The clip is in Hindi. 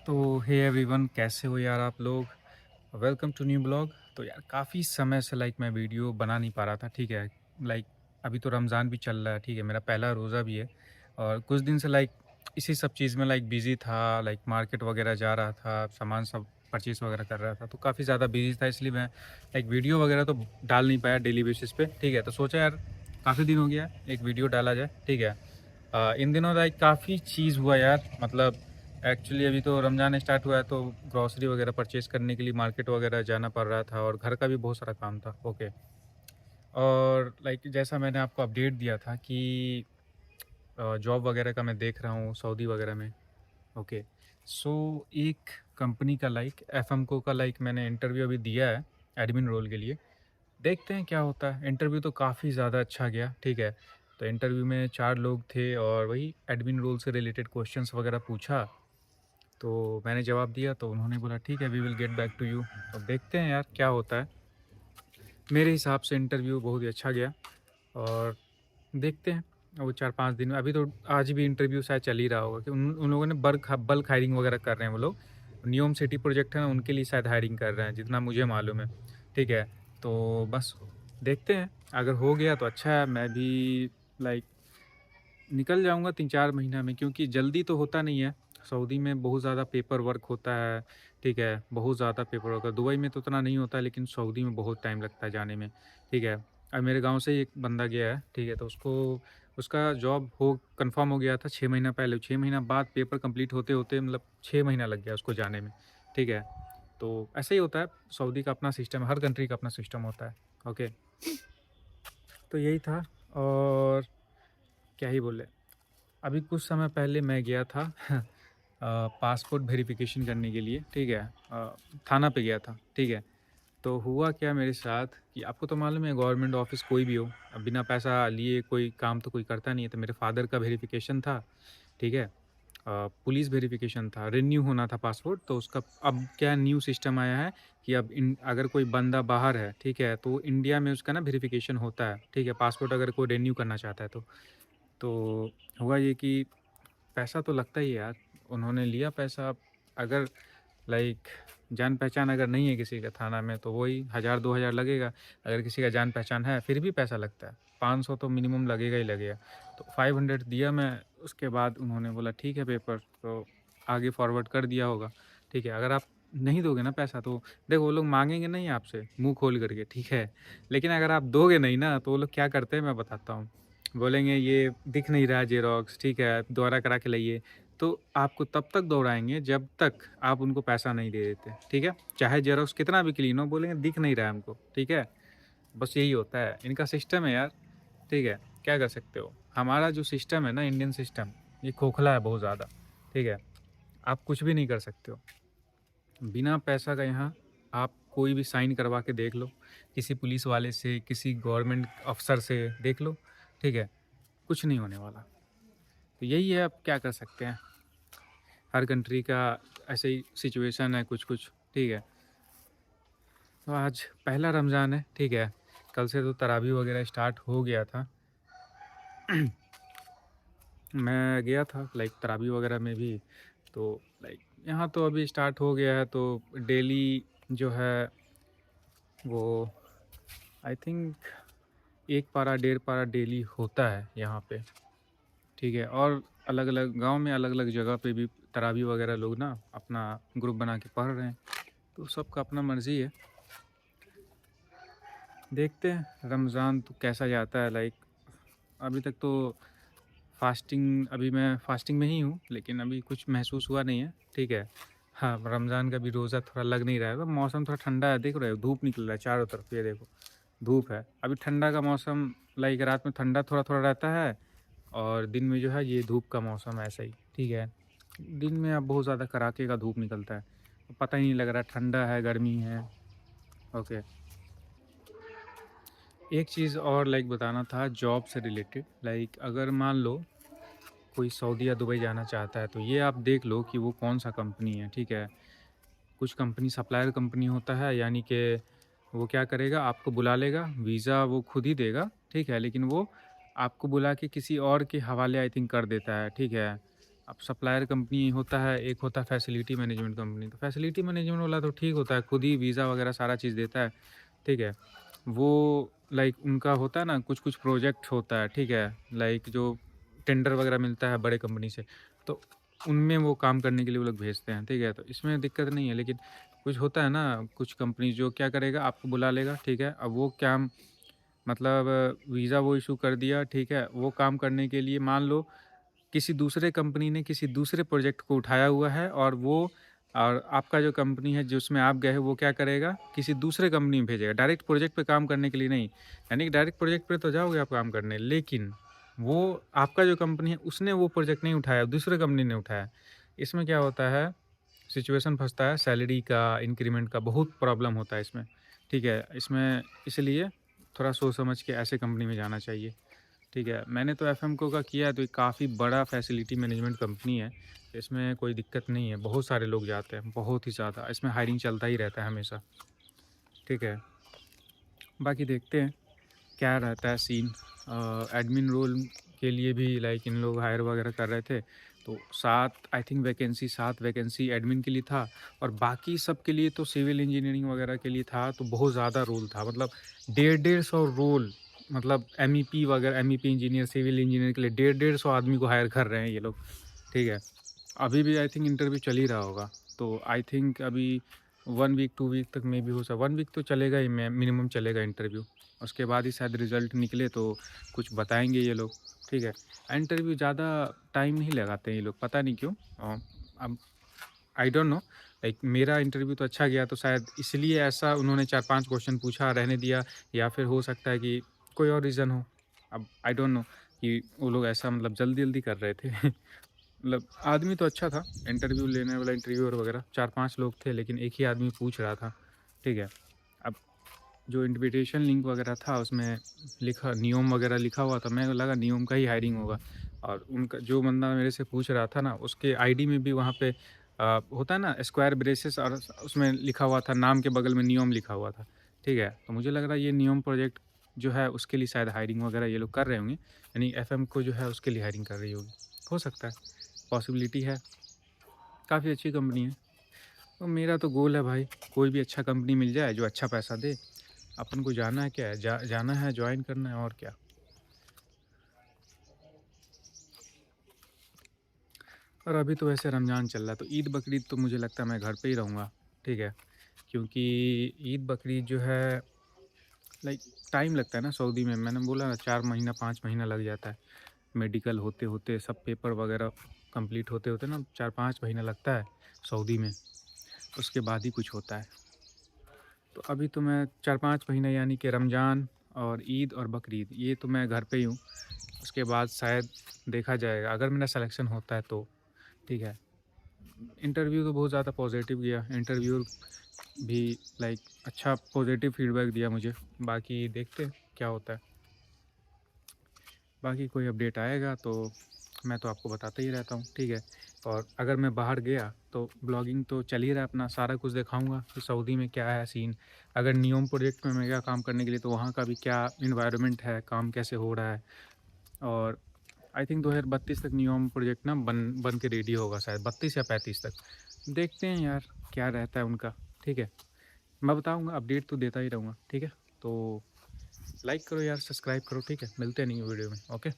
तो हे एवरीवन, कैसे हो यार आप लोग। Welcome to new blog. तो यार काफ़ी समय से मैं वीडियो बना नहीं पा रहा था, ठीक है। लाइक अभी तो रमज़ान भी चल रहा है, ठीक है, मेरा पहला रोज़ा भी है। और कुछ दिन से इसी सब चीज़ में बिज़ी था, मार्केट वगैरह जा रहा था, सामान सब परचेज़ वगैरह कर रहा था, तो काफ़ी ज़्यादा बिज़ी था, इसलिए मैं वीडियो वगैरह तो डाल नहीं पाया डेली बेसिस पे, ठीक है। तो सोचा यार काफ़ी दिन हो गया, एक वीडियो डाला जाए, ठीक है। इन दिनों काफ़ी चीज़ हुआ यार, एक्चुअली अभी तो रमज़ान स्टार्ट हुआ है, तो ग्रॉसरी वगैरह परचेज़ करने के लिए मार्केट वगैरह जाना पड़ रहा था और घर का भी बहुत सारा काम था। ओके। और जैसा मैंने आपको अपडेट दिया था कि जॉब वगैरह का मैं देख रहा हूँ सऊदी वगैरह में। ओके। सो एक कंपनी का एफएमको का मैंने इंटरव्यू अभी दिया है एडमिन रोल के लिए। देखते हैं क्या होता है। इंटरव्यू तो काफ़ी ज़्यादा अच्छा गया, ठीक है। तो इंटरव्यू में 4 लोग थे और वही एडमिन रोल से रिलेटेड क्वेश्चंस वगैरह पूछा। तो मैंने जवाब दिया, तो उन्होंने बोला ठीक है, we will get back to you. तो देखते हैं यार क्या होता है। मेरे हिसाब से इंटरव्यू बहुत ही अच्छा गया और देखते हैं वो 4-5 दिन में। अभी तो आज भी इंटरव्यू शायद चल ही रहा होगा कि उन उन लोगों ने बल्क हायरिंग वगैरह कर रहे हैं वो लोग। नियोम सिटी प्रोजेक्ट है ना, उनके लिए शायद हायरिंग कर रहे हैं, जितना मुझे मालूम है, ठीक है। तो बस देखते हैं, अगर हो गया तो अच्छा है। मैं भी लाइक निकल जाऊँगा 3-4 महीना में, क्योंकि जल्दी तो होता नहीं है। सऊदी में बहुत ज़्यादा पेपर वर्क होता है, ठीक है, बहुत ज़्यादा पेपर वर्क है। दुबई में तो उतना नहीं होता है, लेकिन सऊदी में बहुत टाइम लगता है जाने में, ठीक है। अब मेरे गाँव से ही एक बंदा गया है, ठीक है, तो उसका जॉब कन्फर्म हो गया था 6 महीना पहले। 6 महीना बाद पेपर कंप्लीट होते-होते 6 महीना लग गया उसको जाने में, ठीक है। तो ऐसे ही होता है, सऊदी का अपना सिस्टम है, हर कंट्री का अपना सिस्टम होता है। ओके, तो यही था। और क्या ही बोले, अभी कुछ समय पहले मैं गया था पासपोर्ट वेरिफिकेशन करने के लिए, ठीक है। थाना पे गया था, ठीक है। तो हुआ क्या मेरे साथ कि आपको तो मालूम है गवर्नमेंट ऑफिस कोई भी हो, अब बिना पैसा लिए कोई काम तो कोई करता नहीं है। तो मेरे फादर का वेरिफिकेशन था, ठीक है। पुलिस वेरिफिकेशन था, रिन्यू होना था पासपोर्ट, तो उसका अब क्या न्यू सिस्टम आया है कि अब अगर कोई बंदा बाहर है, ठीक है, तो इंडिया में उसका ना वेरिफिकेशन होता है, ठीक है, पासपोर्ट अगर कोई रिन्यू करना चाहता है तो हुआ ये कि पैसा तो लगता ही है यार। उन्होंने लिया पैसा। अगर लाइक जान पहचान अगर नहीं है किसी का थाना में, तो वही 1000-2000 लगेगा। अगर किसी का जान पहचान है फिर भी पैसा लगता है, 500 तो मिनिमम लगेगा ही लगेगा। तो 500 दिया मैं। उसके बाद उन्होंने बोला ठीक है, पेपर तो आगे फॉरवर्ड कर दिया होगा, ठीक है। अगर आप नहीं दोगे ना पैसा, तो देखो वो लोग मांगेंगे नहीं आपसे मुंह खोल करके, ठीक है। लेकिन अगर आप दोगे नहीं ना, तो वो लोग क्या करते हैं मैं बताता हूँ। बोलेंगे ये दिख नहीं रहा जेरोक्स, ठीक है, दोबारा करा के लाइए। तो आपको तब तक दौड़ाएँगे जब तक आप उनको पैसा नहीं दे देते, ठीक है? चाहे जेरॉक्स कितना भी क्लीन हो, बोलेंगे दिख नहीं रहा है हमको, ठीक है? बस यही होता है, इनका सिस्टम है यार, ठीक है? क्या कर सकते हो? हमारा जो सिस्टम है ना, इंडियन सिस्टम, ये खोखला है बहुत ज़्यादा, ठीक है? आप कुछ भी नहीं कर सकते हो। बिना पैसा का यहाँ आप कोई भी साइन करवा के देख लो, किसी पुलिस वाले से, किसी गवर्नमेंट अफ़सर से देख लो, ठीक है? कुछ नहीं होने वाला। तो यही है, अब क्या कर सकते हैं? हर कंट्री का ऐसे ही सिचुएशन है कुछ-कुछ, ठीक है। तो आज पहला रमज़ान है, ठीक है। कल से तो तरावी वगैरह स्टार्ट हो गया था। मैं गया था तरावी वगैरह में भी, तो यहाँ तो अभी स्टार्ट हो गया है, तो डेली जो है वो आई थिंक 1 पारा, डेढ़ पारा डेली होता है यहाँ पे, ठीक है। और अलग-अलग गाँव में अलग-अलग जगह पे भी तरावी वगैरह लोग ना अपना ग्रुप बना के पढ़ रहे हैं, तो सबका अपना मर्ज़ी है। देखते हैं रमज़ान तो कैसा जाता है। अभी तक तो अभी मैं फ़ास्टिंग में ही हूँ, लेकिन अभी कुछ महसूस हुआ नहीं है, ठीक है। हाँ, रमज़ान का भी रोज़ा थोड़ा लग नहीं रहा है, तो मौसम थोड़ा ठंडा है, देख रहे हो धूप निकल रहा है चारों तरफ, ये देखो धूप है। अभी ठंडा का मौसम, रात में ठंडा थोड़ा-थोड़ा रहता है और दिन में जो है ये धूप का मौसम है ऐसा ही, ठीक है। दिन में अब बहुत ज़्यादा कड़ाके का धूप निकलता है, तो पता ही नहीं लग रहा ठंडा है, गर्मी है। ओके। एक चीज़ और बताना था जॉब से रिलेटेड। अगर मान लो कोई सऊदी या दुबई जाना चाहता है, तो ये आप देख लो कि वो कौन-सा कंपनी है, ठीक है? कुछ कंपनी सप्लायर कंपनी होता है, यानी कि वो क्या करेगा, आपको बुला लेगा, वीज़ा वो खुद ही देगा, ठीक है? लेकिन वो आपको बुला के किसी और के हवाले आई थिंक कर देता है, ठीक है? अब सप्लायर कंपनी होता है, एक होता है फैसिलिटी मैनेजमेंट कंपनी। तो फैसिलिटी मैनेजमेंट वाला तो ठीक होता है, खुद ही वीज़ा वगैरह सारा चीज़ देता है, ठीक है। वो लाइक उनका होता है ना, कुछ-कुछ प्रोजेक्ट होता है, ठीक है। लाइक जो टेंडर वगैरह मिलता है बड़े कंपनी से, तो उनमें वो काम करने के लिए वो लोग भेजते हैं, ठीक है। तो इसमें दिक्कत नहीं है, लेकिन कुछ होता है ना, कुछ कंपनी जो क्या करेगा, आपको बुला लेगा, ठीक है। अब वो क्या मतलब वीज़ा वो इश्यू कर दिया, ठीक है। वो काम करने के लिए मान लो किसी दूसरे कंपनी ने किसी दूसरे प्रोजेक्ट को उठाया हुआ है, और आपका जो कंपनी है जिसमें आप गए हो वो क्या करेगा, किसी दूसरे कंपनी में भेजेगा, डायरेक्ट प्रोजेक्ट पे काम करने के लिए नहीं। यानी कि डायरेक्ट प्रोजेक्ट पे तो जाओगे आप काम करने, लेकिन वो आपका जो कंपनी है उसने वो प्रोजेक्ट नहीं उठाया, दूसरे कंपनी ने उठाया। इसमें क्या होता है, सिचुएशन फंसता है, सैलरी का, इंक्रीमेंट का बहुत प्रॉब्लम होता है इसमें, ठीक है। इसमें इसलिए थोड़ा सोच समझ के ऐसे कंपनी में जाना चाहिए, ठीक है। मैंने तो एफएमको का किया है, तो ये काफ़ी बड़ा फैसिलिटी मैनेजमेंट कंपनी है। इसमें कोई दिक्कत नहीं है, बहुत सारे लोग जाते हैं, बहुत ही ज़्यादा। इसमें हायरिंग चलता ही रहता है हमेशा, ठीक है। बाकी देखते हैं क्या रहता है सीन। एडमिन रोल के लिए भी लाइक इन लोग हायर वगैरह कर रहे थे, तो 7 I think vacancy, 7 vacancy admin के लिए था, और बाकी सब के लिए तो सिविल इंजीनियरिंग वगैरह के लिए था, तो बहुत ज़्यादा रोल था। मतलब डेढ़ 150 रोल, मतलब एमईपी वगैरह, एमईपी इंजीनियर, सिविल इंजीनियर के लिए 150 आदमी को हायर कर रहे हैं ये लोग, ठीक है। अभी भी आई थिंक इंटरव्यू चल ही रहा होगा, तो आई थिंक अभी 1 वीक 2 वीक तक मे बी हो सकता, 1 वीक तो चलेगा ही, मिनिमम चलेगा इंटरव्यू। उसके बाद ही शायद रिज़ल्ट निकले तो कुछ बताएँगे ये लोग, ठीक है। इंटरव्यू ज़्यादा टाइम नहीं लगाते हैं ये लोग, पता नहीं क्यों। अब आई डोंट नो, लाइक मेरा इंटरव्यू तो अच्छा गया, तो शायद इसलिए ऐसा उन्होंने 4-5 क्वेश्चन पूछा, रहने दिया, या फिर हो सकता है कि कोई और रीज़न हो। अब आई डोंट नो कि वो लोग ऐसा मतलब जल्दी-जल्दी कर रहे थे। मतलब आदमी तो अच्छा था, इंटरव्यू लेने वाला इंटरव्यूअर वगैरह 4-5 लोग थे, लेकिन एक ही आदमी पूछ रहा था, ठीक है। अब जो इन्विटेशन लिंक वगैरह था उसमें लिखा नियम वगैरह लिखा हुआ था, मेरे को लगा नियम का ही हायरिंग होगा, और उनका जो बंदा मेरे से पूछ रहा था ना, उसके आईडी में भी वहाँ पे होता है ना स्क्वायर ब्रेसेस, और उसमें लिखा हुआ था, नाम के बगल में नियम लिखा हुआ था, ठीक है। तो मुझे लग रहा है ये नियम प्रोजेक्ट जो है उसके लिए शायद हायरिंग वगैरह ये लोग कर रहे होंगे, यानी एफएम को जो है उसके लिए हायरिंग कर रही होगी, हो सकता है, पॉसिबिलिटी है। काफ़ी अच्छी कंपनी है। तो मेरा तो गोल है भाई, कोई भी अच्छा कंपनी मिल जाए जो अच्छा पैसा दे, अपन को जाना है, क्या है, जाना है, जॉइन करना है, और क्या। और अभी तो वैसे रमज़ान चल रहा है, तो ईद बकरीद तो मुझे लगता है मैं घर पे ही रहूँगा, ठीक है। क्योंकि ईद बकरीद जो है लाइक टाइम लगता है ना सऊदी में, मैंने बोला ना 4 महीना 5 महीना लग जाता है। मेडिकल होते-होते, सब पेपर वगैरह कंप्लीट होते-होते ना 4-5 महीना लगता है सऊदी में, उसके बाद ही कुछ होता है। तो अभी तो मैं 4-5 महीने, यानी कि रमज़ान और ईद और बकरीद, ये तो मैं घर पे ही हूँ। उसके बाद शायद देखा जाएगा, अगर मेरा सिलेक्शन होता है तो, ठीक है। इंटरव्यू तो बहुत ज़्यादा पॉजिटिव गया, इंटरव्यू भी लाइक अच्छा पॉजिटिव फीडबैक दिया मुझे। बाकी देखते हैं क्या होता है। बाकी कोई अपडेट आएगा तो मैं तो आपको बताता ही रहता हूँ, ठीक है। और अगर मैं बाहर गया तो ब्लॉगिंग तो चल ही रहा है अपना, सारा कुछ दिखाऊँगा कि सऊदी में क्या है सीन। अगर नियोम प्रोजेक्ट में मैं गया काम करने के लिए, तो वहाँ का भी क्या एनवायरनमेंट है, काम कैसे हो रहा है। और आई थिंक 2032 तक नियोम प्रोजेक्ट ना बन बन के रेडी होगा, शायद 32 या 35 तक। देखते हैं यार क्या रहता है उनका, ठीक है। मैं बताऊँगा, अपडेट तो देता ही रहूँगा, ठीक है। तो लाइक करो यार, सब्सक्राइब करो, ठीक है। मिलते हैं न्यू वीडियो में, ओके।